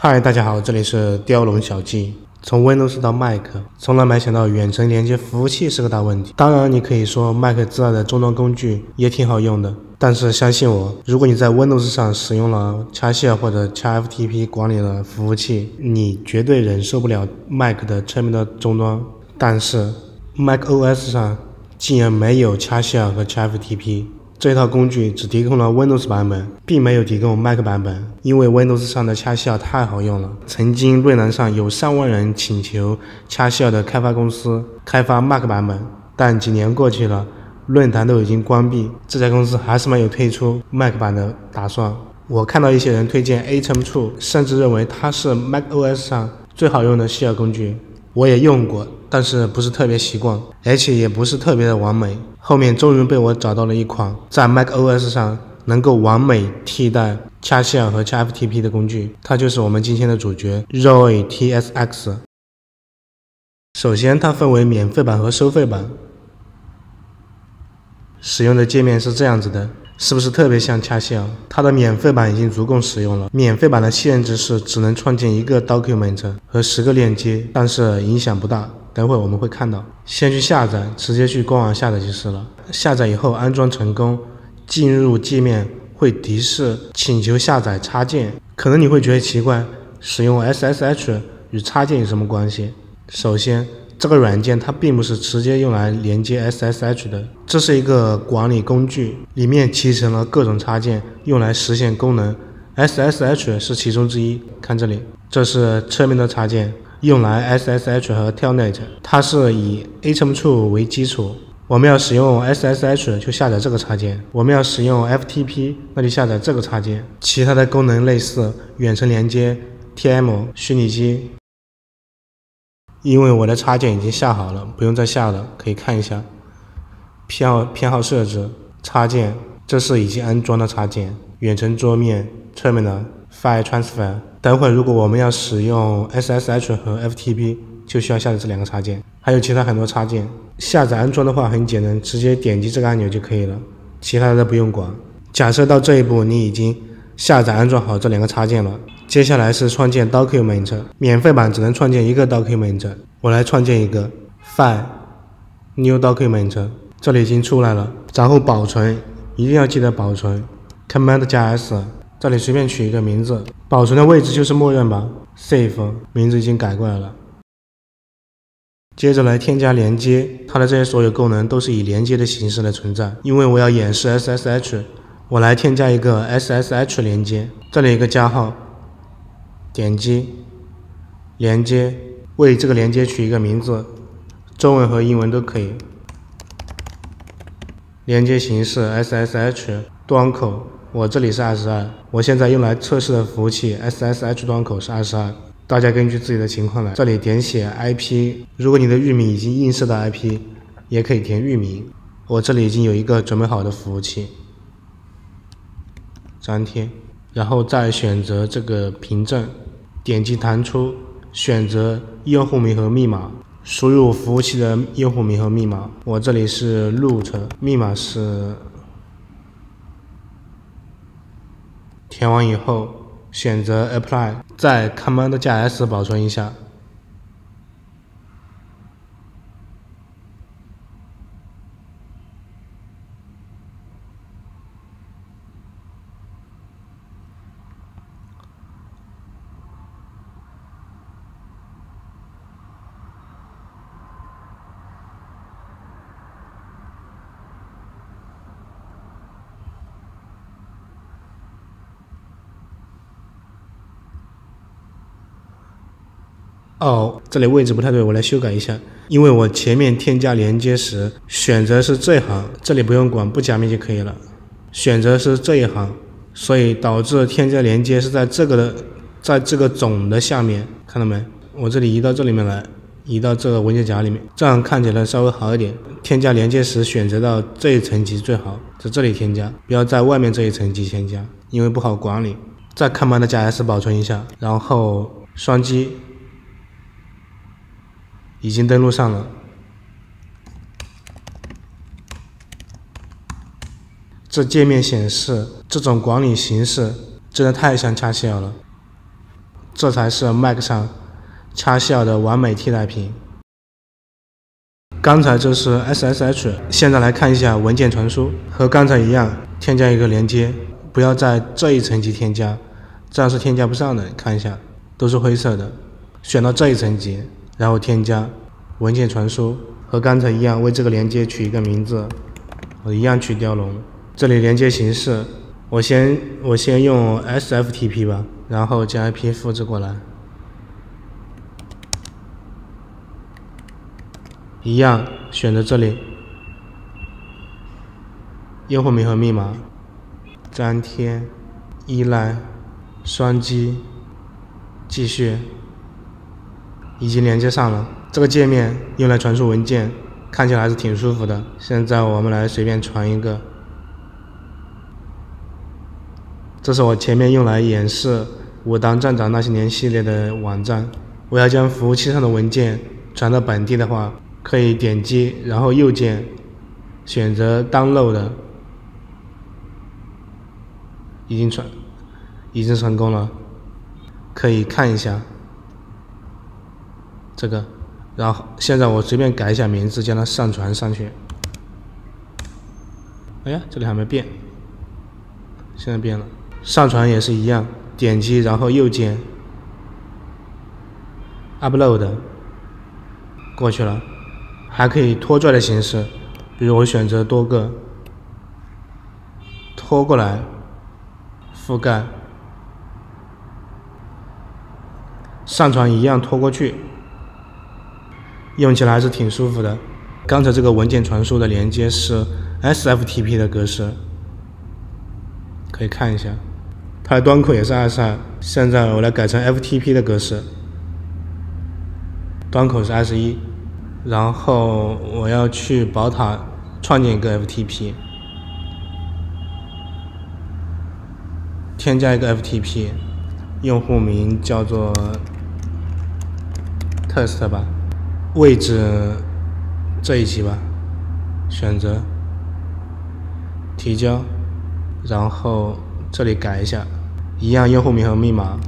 嗨，大家好，这里是雕龙小记。从 Windows 到 Mac， 从来没想到远程连接服务器是个大问题。当然，你可以说 Mac 自带的终端工具也挺好用的，但是相信我，如果你在 Windows 上使用了 Xshare 或者 XFTP 管理的服务器，你绝对忍受不了 Mac 的 Terminal 终端。但是 macOS 上竟然没有 Xshare 和 XFTP。这套工具只提供了 Windows 版本，并没有提供 Mac 版本，因为 Windows 上的Xshare太好用了。曾经论坛上有3万人请求Xshare的开发公司开发 Mac 版本，但几年过去了，论坛都已经关闭，这家公司还是没有推出 Mac 版的打算。我看到一些人推荐 Atom2， 甚至认为它是 macOS 上最好用的Share工具。我也用过，但是不是特别习惯，而且也不是特别的完美。后面终于被我找到了一款在 macOS 上能够完美替代 Xshare 和 XFTP 的工具，它就是我们今天的主角 Roy TSX。首先，它分为免费版和收费版。使用的界面是这样子的，是不是特别像Xshare？它的免费版已经足够使用了。免费版的限制是只能创建1个 document 和10个链接，但是影响不大。等会我们会看到。先去下载，直接去官网下载就是了。下载以后安装成功，进入界面会提示请求下载插件。可能你会觉得奇怪，使用 SSH 与插件有什么关系？首先，这个软件它并不是直接用来连接 SSH 的，这是一个管理工具，里面集成了各种插件，用来实现功能。SSH 是其中之一，看这里，这是侧面的插件，用来 SSH 和 Telnet， 它是以 Atom2 为基础。我们要使用 SSH 就下载这个插件，我们要使用 FTP 那就下载这个插件。其他的功能类似远程连接、TM 虚拟机。因为我的插件已经下好了，不用再下了，可以看一下偏好设置插件，这是已经安装的插件，远程桌面 Terminal File Transfer。等会如果我们要使用 SSH 和 FTP 就需要下载这2个插件，还有其他很多插件。下载安装的话很简单，直接点击这个按钮就可以了，其他的不用管。假设到这一步你已经下载安装好这2个插件了，接下来是创建 document， 免费版只能创建1个 document， 我来创建一个 File New Document， 这里已经出来了，然后保存，一定要记得保存 Command 加 S， 这里随便取一个名字，保存的位置就是默认吧 Save， 名字已经改过来了。接着来添加连接，它的这些所有功能都是以连接的形式来存在，因为我要演示 SSH， 我来添加一个 SSH 连接，这里一个加号，点击连接，为这个连接取一个名字，中文和英文都可以。连接形式 SSH， 端口我这里是22，我现在用来测试的服务器 SSH 端口是22，大家根据自己的情况来。这里点写 IP， 如果你的域名已经映射的 IP， 也可以填域名。我这里已经有一个准备好的服务器，粘贴，然后再选择这个凭证，点击弹出，选择用户名和密码，输入服务器的用户名和密码。我这里是 root， 密码是，填完以后选择 apply， 再 Command 加 S 保存一下。这里位置不太对，我来修改一下。因为我前面添加连接时选择是这一行，这里不用管，不加密就可以了。选择是这一行，所以导致添加连接是在这个总的下面，看到没？我这里移到这里面来，移到这个文件夹里面，这样看起来稍微好一点。添加连接时选择到这一层级最好，在这里添加，不要在外面这一层级添加，因为不好管理。再Command加 S 保存一下，然后双击。已经登录上了，这界面显示这种管理形式真的太像Xshare了。这才是 Mac 上掐西尔的完美替代品。刚才这是 SSH， 现在来看一下文件传输，和刚才一样，添加一个连接，不要在这一层级添加，这样是添加不上的。看一下，都是灰色的，选到这一层级，然后添加文件传输，和刚才一样，为这个连接取一个名字，我一样取雕龙。这里连接形式，我先用 SFTP 吧，然后将 IP 复制过来，一样选择这里，用户名和密码，粘贴，依赖，双击，继续，已经连接上了。这个界面用来传输文件，看起来还是挺舒服的。现在我们来随便传一个。这是我前面用来演示武当站长那些年系列的网站。我要将服务器上的文件传到本地的话，可以点击然后右键选择 Download， 已经成功了，可以看一下这个。然后现在我随便改一下名字，将它上传上去。哎呀，这里还没变，现在变了。上传也是一样，点击然后右键 Upload， 过去了。还可以拖拽的形式，比如我选择多个，拖过来，覆盖，上传一样拖过去，用起来还是挺舒服的。刚才这个文件传输的连接是 SFTP 的格式，可以看一下，它的端口也是22，现在我来改成 FTP 的格式，端口是21，然后我要去宝塔创建一个 FTP， 添加一个 FTP， 用户名叫做 test 吧，位置这一级吧，选择提交，然后这里改一下，一样用户名和密码，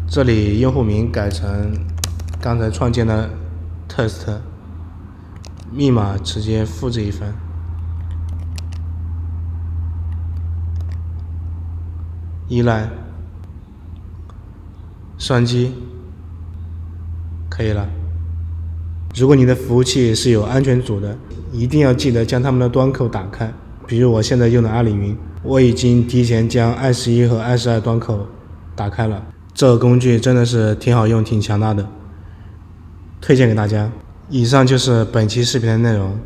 这里用户名改成刚才创建的 test， 密码直接复制一份，依赖，双击，可以了。如果你的服务器是有安全组的，一定要记得将它们的端口打开。比如我现在用的阿里云，我已经提前将21和22端口打开了。这个工具真的是挺好用、挺强大的，推荐给大家。以上就是本期视频的内容。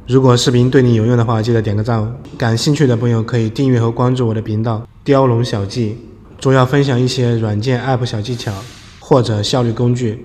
如果视频对你有用的话，记得点个赞。感兴趣的朋友可以订阅和关注我的频道雕龙小技，主要分享一些软件 App 小技巧或者效率工具。